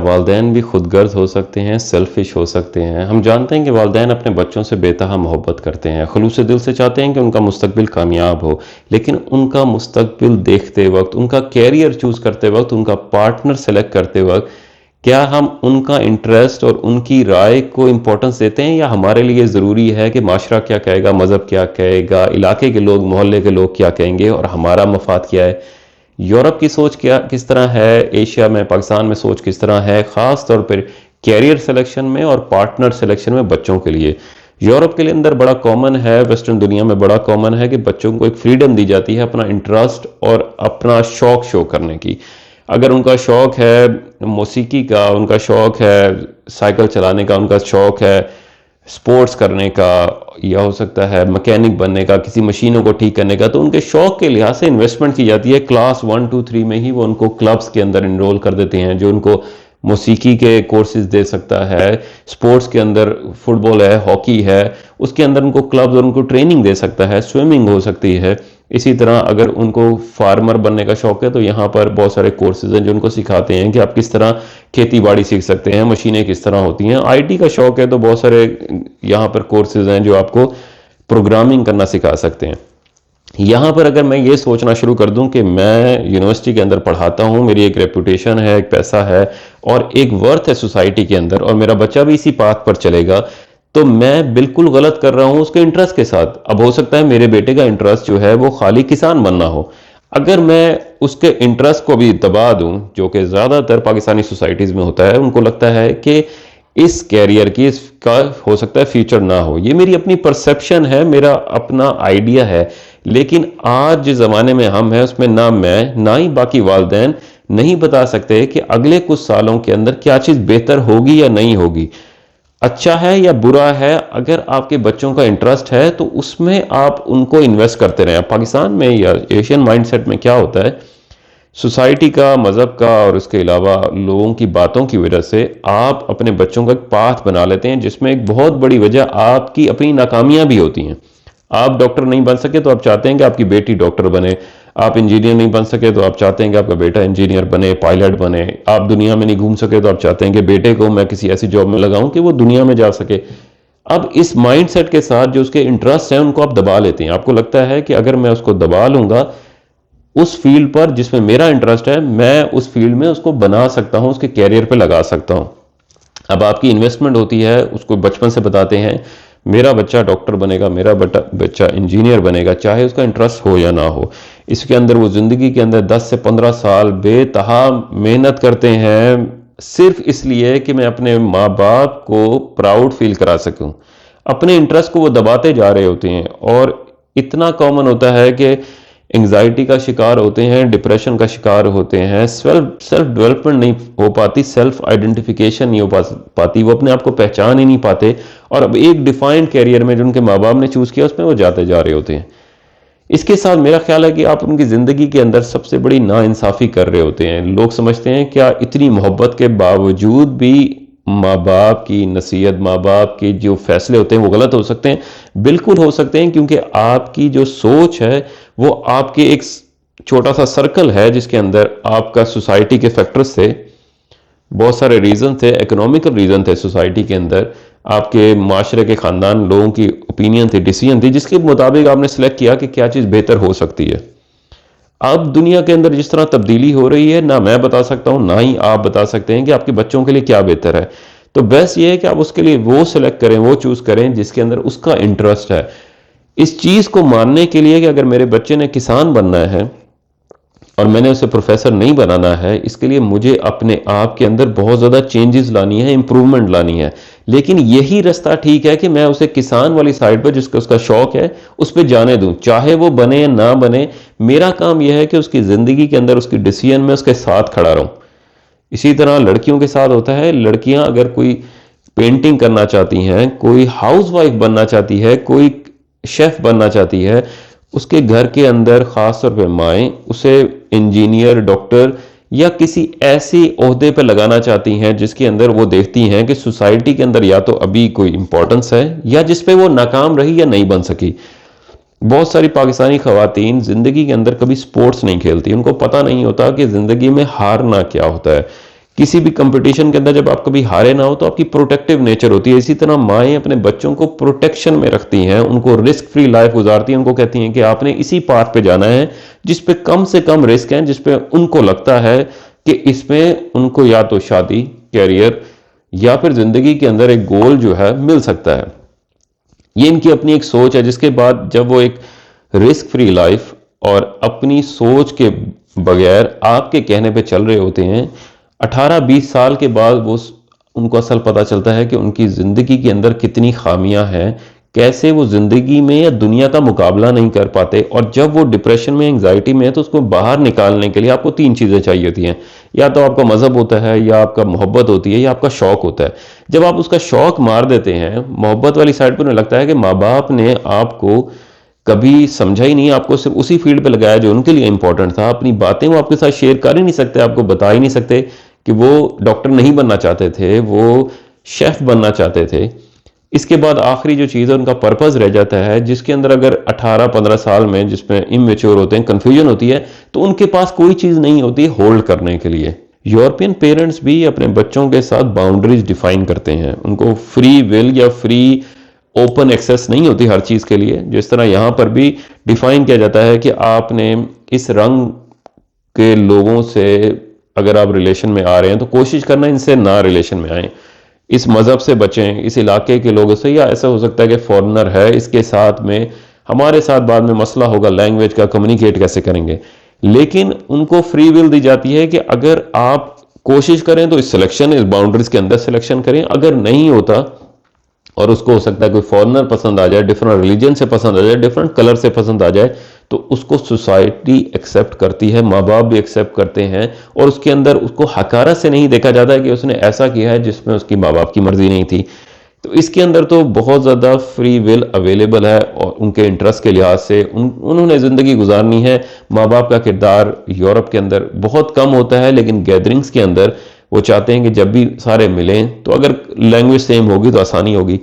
वालिदैन भी खुदगर्ज हो सकते हैं, सेल्फिश हो सकते हैं। हम जानते हैं कि वालिदैन अपने बच्चों से बेतहा मोहब्बत करते हैं, खुलूस दिल से चाहते हैं कि उनका मुस्तकबिल कामयाब हो, लेकिन उनका मुस्तकबिल देखते वक्त, उनका कैरियर चूज़ करते वक्त, उनका पार्टनर सेलेक्ट करते वक्त क्या हम उनका इंटरेस्ट और उनकी राय को इम्पोर्टेंस देते हैं, या हमारे लिए ज़रूरी है कि माशरा क्या कहेगा, मज़हब क्या कहेगा, इलाके के लोग, मोहल्ले के लोग क्या कहेंगे और हमारा मफाद क्या है। यूरोप की सोच क्या किस तरह है, एशिया में, पाकिस्तान में सोच किस तरह है, ख़ास तौर पर कैरियर सिलेक्शन में और पार्टनर सिलेक्शन में बच्चों के लिए। यूरोप के लिए अंदर बड़ा कॉमन है, वेस्टर्न दुनिया में बड़ा कॉमन है कि बच्चों को एक फ्रीडम दी जाती है अपना इंटरेस्ट और अपना शौक शो करने की। अगर उनका शौक है मौसीकी का, उनका शौक है साइकिल चलाने का, उनका शौक है स्पोर्ट्स करने का, या हो सकता है मैकेनिक बनने का, किसी मशीनों को ठीक करने का, तो उनके शौक के लिहाज से इन्वेस्टमेंट की जाती है। क्लास 1, 2, 3 में ही वो उनको क्लब्स के अंदर इनरोल कर देते हैं, जो उनको मौसीकी के कोर्सेज दे सकता है। स्पोर्ट्स के अंदर फुटबॉल है, हॉकी है, उसके अंदर उनको क्लब्स और उनको ट्रेनिंग दे सकता है, स्विमिंग हो सकती है। इसी तरह अगर उनको फार्मर बनने का शौक है तो यहाँ पर बहुत सारे कोर्सेज हैं जो उनको सिखाते हैं कि आप किस तरह खेती बाड़ी सीख सकते हैं, मशीनें किस तरह होती हैं। आईटी का शौक है तो बहुत सारे यहाँ पर कोर्सेज हैं जो आपको प्रोग्रामिंग करना सिखा सकते हैं। यहाँ पर अगर मैं ये सोचना शुरू कर दूं कि मैं यूनिवर्सिटी के अंदर पढ़ाता हूँ, मेरी एक रेपुटेशन है, एक पैसा है और एक वर्थ है सोसाइटी के अंदर, और मेरा बच्चा भी इसी पाथ पर चलेगा, तो मैं बिल्कुल गलत कर रहा हूं उसके इंटरेस्ट के साथ। अब हो सकता है मेरे बेटे का इंटरेस्ट जो है वो खाली किसान बनना हो, अगर मैं उसके इंटरेस्ट को भी दबा दूं, जो कि ज़्यादातर पाकिस्तानी सोसाइटीज़ में होता है, उनको लगता है कि इस कैरियर की इसका हो सकता है फ्यूचर ना हो। ये मेरी अपनी परसेप्शन है, मेरा अपना आइडिया है, लेकिन आज जिस ज़माने में हम हैं उसमें ना मैं ना ही बाकी वालिदैन नहीं बता सकते कि अगले कुछ सालों के अंदर क्या चीज़ बेहतर होगी या नहीं होगी, अच्छा है या बुरा है। अगर आपके बच्चों का इंटरेस्ट है तो उसमें आप उनको इन्वेस्ट करते रहें। पाकिस्तान में या एशियन माइंडसेट में क्या होता है, सोसाइटी का, मज़हब का और उसके अलावा लोगों की बातों की वजह से आप अपने बच्चों का एक पाथ बना लेते हैं, जिसमें एक बहुत बड़ी वजह आपकी अपनी नाकामियां भी होती हैं। आप डॉक्टर नहीं बन सके तो आप चाहते हैं कि आपकी बेटी डॉक्टर बने, आप इंजीनियर नहीं बन सके तो आप चाहते हैं कि आपका बेटा इंजीनियर बने, पायलट बने, आप दुनिया में नहीं घूम सके तो आप चाहते हैं कि बेटे को मैं किसी ऐसी जॉब में लगाऊं कि वो दुनिया में जा सके। अब इस माइंडसेट के साथ जो उसके इंटरेस्ट हैं उनको आप दबा लेते हैं। आपको लगता है कि अगर मैं उसको दबा लूंगा उस फील्ड पर जिसमें मेरा इंटरेस्ट है, मैं उस फील्ड में उसको बना सकता हूं, उसके कैरियर पे लगा सकता हूं। अब आपकी इन्वेस्टमेंट होती है, उसको बचपन से बताते हैं मेरा बच्चा डॉक्टर बनेगा, मेरा बच्चा इंजीनियर बनेगा, चाहे उसका इंटरेस्ट हो या ना हो। इसके अंदर वो जिंदगी के अंदर 10 से 15 साल बेतहा मेहनत करते हैं, सिर्फ इसलिए कि मैं अपने माँ बाप को प्राउड फील करा सकूं। अपने इंटरेस्ट को वो दबाते जा रहे होते हैं, और इतना कॉमन होता है कि एंग्जाइटी का शिकार होते हैं, डिप्रेशन का शिकार होते हैं, सेल्फ डेवलपमेंट नहीं हो पाती, सेल्फ आइडेंटिफिकेशन नहीं हो पाती, वो अपने आप को पहचान ही नहीं पाते, और अब एक डिफाइंड कैरियर में जो उनके माँ बाप ने चूज किया उसमें वो जाते जा रहे होते हैं। इसके साथ मेरा ख्याल है कि आप उनकी जिंदगी के अंदर सबसे बड़ी नाइंसाफी कर रहे होते हैं। लोग समझते हैं क्या इतनी मोहब्बत के बावजूद भी माँ बाप की नसीहत, माँ बाप के जो फैसले होते हैं वो गलत हो सकते हैं? बिल्कुल हो सकते हैं, क्योंकि आपकी जो सोच है वो आपके एक छोटा सा सर्कल है जिसके अंदर आपका सोसाइटी के फैक्टर्स थे, बहुत सारे रीजन थे, इकोनॉमिकल रीजन थे सोसाइटी के अंदर, आपके माशरे के खानदान लोगों की ओपिनियन थी, डिसीजन थी, जिसके मुताबिक आपने सेलेक्ट किया कि क्या चीज़ बेहतर हो सकती है। अब दुनिया के अंदर जिस तरह तब्दीली हो रही है, ना मैं बता सकता हूं ना ही आप बता सकते हैं कि आपके बच्चों के लिए क्या बेहतर है। तो बेस्ट ये है कि आप उसके लिए वो सिलेक्ट करें, वो चूज करें जिसके अंदर उसका इंटरेस्ट है। इस चीज को मानने के लिए कि अगर मेरे बच्चे ने किसान बनना है और मैंने उसे प्रोफेसर नहीं बनाना है, इसके लिए मुझे अपने आप के अंदर बहुत ज़्यादा चेंजेस लानी है, इंप्रूवमेंट लानी है। लेकिन यही रास्ता ठीक है कि मैं उसे किसान वाली साइड पर जिसका उसका शौक है उस पर जाने दूं, चाहे वो बने या ना बने। मेरा काम यह है कि उसकी ज़िंदगी के अंदर उसकी डिसीजन में उसके साथ खड़ा रहूं। इसी तरह लड़कियों के साथ होता है, लड़कियां अगर कोई पेंटिंग करना चाहती हैं, कोई हाउसवाइफ बनना चाहती है, कोई शेफ बनना चाहती है, उसके घर के अंदर खास तौर पे माएँ उसे इंजीनियर, डॉक्टर या किसी ऐसे ओहदे पे लगाना चाहती हैं जिसके अंदर वो देखती हैं कि सोसाइटी के अंदर या तो अभी कोई इंपॉर्टेंस है या जिस पे वो नाकाम रही या नहीं बन सकी। बहुत सारी पाकिस्तानी खवातीन जिंदगी के अंदर कभी स्पोर्ट्स नहीं खेलती, उनको पता नहीं होता कि जिंदगी में हारना क्या होता है, किसी भी कंपटीशन के अंदर जब आप कभी हारे ना हो तो आपकी प्रोटेक्टिव नेचर होती है। इसी तरह माएँ अपने बच्चों को प्रोटेक्शन में रखती हैं, उनको रिस्क फ्री लाइफ गुजारती हैं, उनको कहती हैं कि आपने इसी पाथ पे जाना है जिस पे कम से कम रिस्क है, जिस पे उनको लगता है कि इसमें उनको या तो शादी, कैरियर या फिर जिंदगी के अंदर एक गोल जो है मिल सकता है। ये इनकी अपनी एक सोच है, जिसके बाद जब वो एक रिस्क फ्री लाइफ और अपनी सोच के बगैर आपके कहने पे चल रहे होते हैं, 18-20 साल के बाद वो उनको असल पता चलता है कि उनकी ज़िंदगी के अंदर कितनी खामियां हैं, कैसे वो ज़िंदगी में या दुनिया का मुकाबला नहीं कर पाते। और जब वो डिप्रेशन में, एंग्जाइटी में है, तो उसको बाहर निकालने के लिए आपको 3 चीज़ें चाहिए होती हैं। या तो आपका मज़हब होता है, या आपका मोहब्बत होती है, या आपका शौक़ होता है। जब आप उसका शौक़ मार देते हैं, मोहब्बत वाली साइड पर उन्हें लगता है कि माँ बाप ने आपको कभी समझा ही नहीं, आपको सिर्फ उसी फील्ड पे लगाया जो उनके लिए इंपॉर्टेंट था। अपनी बातें वो आपके साथ शेयर कर ही नहीं सकते, आपको बता ही नहीं सकते कि वो डॉक्टर नहीं बनना चाहते थे, वो शेफ बनना चाहते थे। इसके बाद आखिरी जो चीज़ है, उनका पर्पस रह जाता है, जिसके अंदर अगर 18-15 साल में, जिसमें इमेच्योर होते हैं, कंफ्यूजन होती है, तो उनके पास कोई चीज़ नहीं होती होल्ड करने के लिए। यूरोपियन पेरेंट्स भी अपने बच्चों के साथ बाउंड्रीज डिफाइन करते हैं। उनको फ्री विल या फ्री ओपन एक्सेस नहीं होती हर चीज़ के लिए। जिस तरह यहाँ पर भी डिफाइन किया जाता है कि आपने इस रंग के लोगों से अगर आप रिलेशन में आ रहे हैं तो कोशिश करना इनसे ना रिलेशन में आए, इस मज़हब से बचें, इस इलाके के लोगों से, या ऐसा हो सकता है कि फॉरेनर है, इसके साथ में हमारे साथ बाद में मसला होगा लैंग्वेज का, कम्युनिकेट कैसे करेंगे। लेकिन उनको फ्री विल दी जाती है कि अगर आप कोशिश करें तो इस सिलेक्शन, इस बाउंड्रीज के अंदर सिलेक्शन करें। अगर नहीं होता और उसको हो सकता है कोई फॉरेनर पसंद आ जाए, डिफरेंट रिलीजन से पसंद आ जाए, डिफरेंट कलर से पसंद आ जाए, तो उसको सोसाइटी एक्सेप्ट करती है, माँ बाप भी एक्सेप्ट करते हैं। और उसके अंदर उसको हकारत से नहीं देखा जाता है कि उसने ऐसा किया है जिसमें उसकी माँ बाप की मर्जी नहीं थी। तो इसके अंदर तो बहुत ज़्यादा फ्री विल अवेलेबल है, और उनके इंटरेस्ट के लिहाज से उन्होंने ज़िंदगी गुजारनी है। माँ बाप का किरदार यूरोप के अंदर बहुत कम होता है, लेकिन गैदरिंग्स के अंदर वो चाहते हैं कि जब भी सारे मिलें तो अगर लैंग्वेज सेम होगी तो आसानी होगी।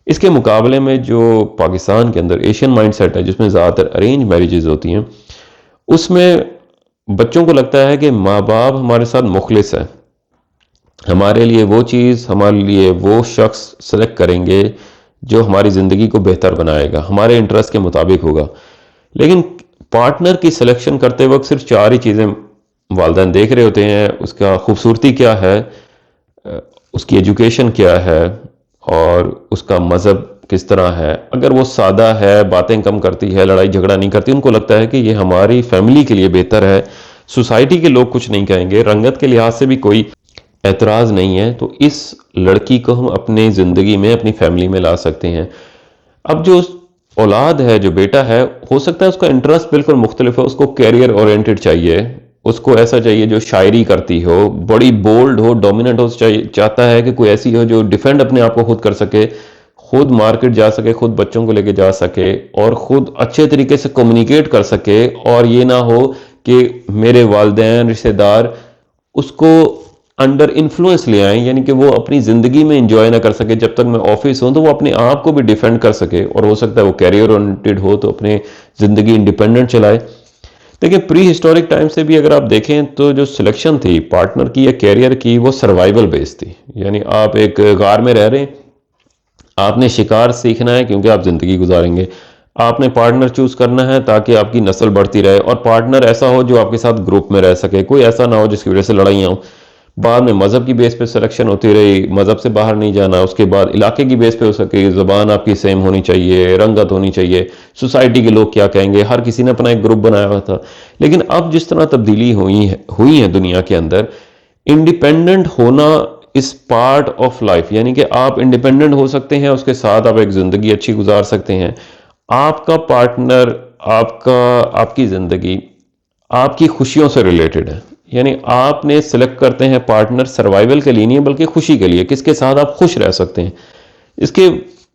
इसके मुकाबले में जो पाकिस्तान के अंदर एशियन माइंडसेट है, जिसमें ज़्यादातर अरेंज मैरिजेस होती हैं, उसमें बच्चों को लगता है कि माँ बाप हमारे साथ मुखलिस है, हमारे लिए वो चीज़, हमारे लिए वो शख्स सेलेक्ट करेंगे जो हमारी ज़िंदगी को बेहतर बनाएगा, हमारे इंटरेस्ट के मुताबिक होगा। लेकिन पार्टनर की सिलेक्शन करते वक्त सिर्फ 4 ही चीज़ें वालिदैन देख रहे होते हैं। उसका खूबसूरती क्या है, उसकी एजुकेशन क्या है, और उसका मज़हब किस तरह है। अगर वो सादा है, बातें कम करती है, लड़ाई झगड़ा नहीं करती, उनको लगता है कि ये हमारी फैमिली के लिए बेहतर है, सोसाइटी के लोग कुछ नहीं कहेंगे, रंगत के लिहाज से भी कोई एतराज़ नहीं है, तो इस लड़की को हम अपनी ज़िंदगी में, अपनी फैमिली में ला सकते हैं। अब जो औलाद है, जो बेटा है, हो सकता है उसका इंटरेस्ट बिल्कुल मुख्तलिफ है, उसको कैरियर ओरिएंटेड चाहिए, उसको ऐसा चाहिए जो शायरी करती हो, बड़ी बोल्ड हो, डोमिनेंट हो, चाहता है कि कोई ऐसी हो जो डिफेंड अपने आप को खुद कर सके, खुद मार्केट जा सके, खुद बच्चों को लेके जा सके, और खुद अच्छे तरीके से कम्युनिकेट कर सके। और ये ना हो कि मेरे वालिदैन, रिश्तेदार उसको अंडर इन्फ्लुएंस ले आए, यानी कि वो अपनी ज़िंदगी में इंजॉय ना कर सके। जब तक मैं ऑफिस हूँ तो वो अपने आप को भी डिफेंड कर सके, और हो सकता है वो कैरियर ओरिएंटेड हो तो अपने ज़िंदगी इंडिपेंडेंट चलाए। देखिए, प्री हिस्टोरिक टाइम से भी अगर आप देखें तो जो सिलेक्शन थी पार्टनर की या कैरियर की, वो सर्वाइवल बेस्ड थी। यानी आप एक गार में रह रहे हैं, आपने शिकार सीखना है क्योंकि आप ज़िंदगी गुजारेंगे, आपने पार्टनर चूज करना है ताकि आपकी नस्ल बढ़ती रहे, और पार्टनर ऐसा हो जो आपके साथ ग्रुप में रह सके, कोई ऐसा ना हो जिसकी वजह से लड़ाइयाँ हो। बाद में मज़हब की बेस पे सिलेक्शन होती रही, मज़हब से बाहर नहीं जाना। उसके बाद इलाके की बेस पे हो सके, ज़बान आपकी सेम होनी चाहिए, रंगत होनी चाहिए, सोसाइटी के लोग क्या कहेंगे, हर किसी ने अपना एक ग्रुप बनाया हुआ था। लेकिन अब जिस तरह तब्दीली हुई है दुनिया के अंदर, इंडिपेंडेंट होना इस पार्ट ऑफ लाइफ, यानी कि आप इंडिपेंडेंट हो सकते हैं, उसके साथ आप एक ज़िंदगी अच्छी गुजार सकते हैं। आपका पार्टनर, आपकी ज़िंदगी आपकी खुशियों से रिलेटेड है। यानी आपने सिलेक्ट करते हैं पार्टनर सर्वाइवल के लिए नहीं, बल्कि खुशी के लिए, किसके साथ आप खुश रह सकते हैं। इसके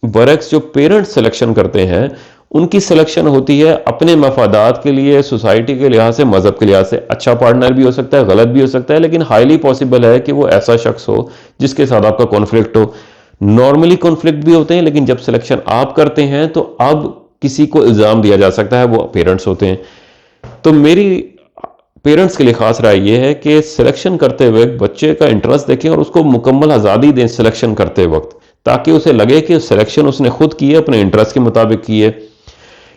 बरक्स जो पेरेंट्स सिलेक्शन करते हैं, उनकी सिलेक्शन होती है अपने मफादात के लिए, सोसाइटी के लिहाज से, मजहब के लिहाज से। अच्छा पार्टनर भी हो सकता है, गलत भी हो सकता है, लेकिन हाईली पॉसिबल है कि वो ऐसा शख्स हो जिसके साथ आपका कॉन्फ्लिक्ट हो। नॉर्मली कॉन्फ्लिक्ट भी होते हैं, लेकिन जब सिलेक्शन आप करते हैं तो अब किसी को इल्ज़ाम दिया जा सकता है, वो पेरेंट्स होते हैं। तो मेरी पेरेंट्स के लिए खास राय ये है कि सिलेक्शन करते हुए बच्चे का इंटरेस्ट देखें और उसको मुकम्मल आज़ादी दें सिलेक्शन करते वक्त, ताकि उसे लगे कि सिलेक्शन उसने खुद की है, अपने इंटरेस्ट के मुताबिक की है।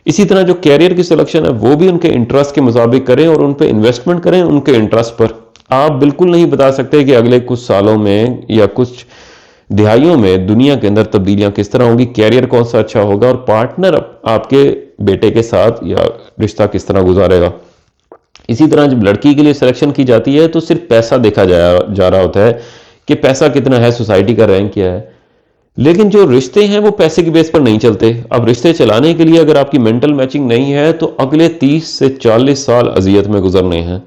इसी तरह जो कैरियर की सिलेक्शन है वो भी उनके इंटरेस्ट के मुताबिक करें और उन पर इन्वेस्टमेंट करें उनके इंटरेस्ट पर। आप बिल्कुल नहीं बता सकते कि अगले कुछ सालों में या कुछ दिहाइयों में दुनिया के अंदर तब्दीलियां किस तरह होंगी, कैरियर कौन सा अच्छा होगा और पार्टनर आपके बेटे के साथ या रिश्ता किस तरह गुजारेगा। इसी तरह जब लड़की के लिए सिलेक्शन की जाती है तो सिर्फ पैसा देखा जा रहा होता है कि पैसा कितना है, सोसाइटी का रैंक क्या है, लेकिन जो रिश्ते हैं वो पैसे की बेस पर नहीं चलते। अब रिश्ते चलाने के लिए अगर आपकी मेंटल मैचिंग नहीं है तो अगले 30 से 40 साल अजियत में गुजरने हैं।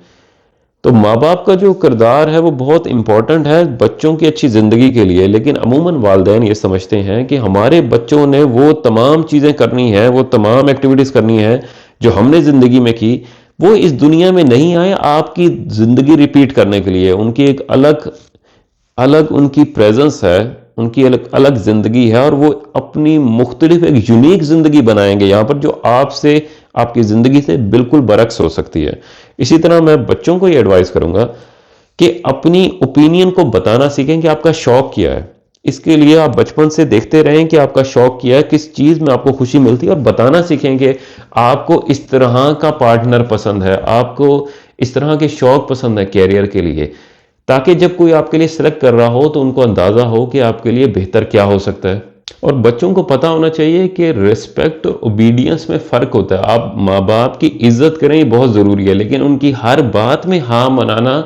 तो माँ बाप का जो किरदार है वो बहुत इंपॉर्टेंट है बच्चों की अच्छी ज़िंदगी के लिए, लेकिन अमूमन वालिदैन ये समझते हैं कि हमारे बच्चों ने वो तमाम चीज़ें करनी है, वो तमाम एक्टिविटीज़ करनी है जो हमने ज़िंदगी में की। वो इस दुनिया में नहीं आए आपकी ज़िंदगी रिपीट करने के लिए। उनकी एक अलग अलग उनकी प्रेजेंस है, उनकी अलग अलग ज़िंदगी है और वो अपनी मुख्तलिफ एक यूनिक ज़िंदगी बनाएंगे यहाँ पर, जो आपसे आपकी ज़िंदगी से बिल्कुल बरक्स हो सकती है। इसी तरह मैं बच्चों को ये एडवाइस करूंगा कि अपनी ओपिनियन को बताना सीखें कि आपका शौक क्या है। इसके लिए आप बचपन से देखते रहें कि आपका शौक क्या है, किस चीज़ में आपको खुशी मिलती है, और बताना सीखें कि आपको इस तरह का पार्टनर पसंद है, आपको इस तरह के शौक पसंद है कैरियर के लिए, ताकि जब कोई आपके लिए सिलेक्ट कर रहा हो तो उनको अंदाज़ा हो कि आपके लिए बेहतर क्या हो सकता है। और बच्चों को पता होना चाहिए कि रिस्पेक्ट और ओबीडियंस में फ़र्क होता है। आप माँ बाप की इज्जत करें, ये बहुत ज़रूरी है, लेकिन उनकी हर बात में हाँ मनाना,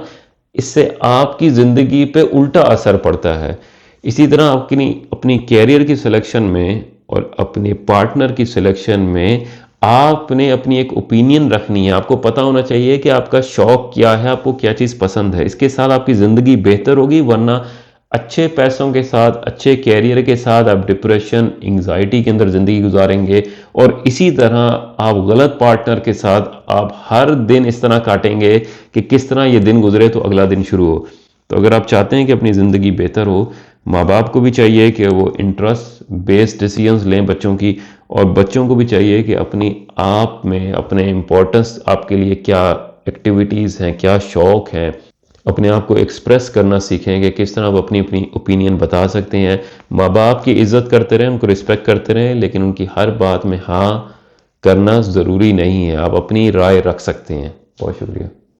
इससे आपकी ज़िंदगी पे उल्टा असर पड़ता है। इसी तरह अपनी अपनी कैरियर की सिलेक्शन में और अपने पार्टनर की सिलेक्शन में आपने अपनी एक ओपिनियन रखनी है। आपको पता होना चाहिए कि आपका शौक क्या है, आपको क्या चीज़ पसंद है। इसके साथ आपकी ज़िंदगी बेहतर होगी, वरना अच्छे पैसों के साथ, अच्छे कैरियर के साथ आप डिप्रेशन, एंग्जाइटी के अंदर ज़िंदगी गुजारेंगे। और इसी तरह आप गलत पार्टनर के साथ आप हर दिन इस तरह काटेंगे कि किस तरह ये दिन गुजरे तो अगला दिन शुरू हो। तो अगर आप चाहते हैं कि अपनी ज़िंदगी बेहतर हो, माँ बाप को भी चाहिए कि वो इंटरेस्ट बेस्ड डिसीजंस लें बच्चों की, और बच्चों को भी चाहिए कि अपनी आप में अपने इम्पोर्टेंस, आपके लिए क्या एक्टिविटीज़ हैं, क्या शौक़ हैं, अपने आप को एक्सप्रेस करना सीखें कि किस तरह आप अपनी अपनी ओपिनियन बता सकते हैं। माँ बाप की इज़्ज़त करते रहें, उनको रिस्पेक्ट करते रहें, लेकिन उनकी हर बात में हाँ करना ज़रूरी नहीं है। आप अपनी राय रख सकते हैं। बहुत शुक्रिया।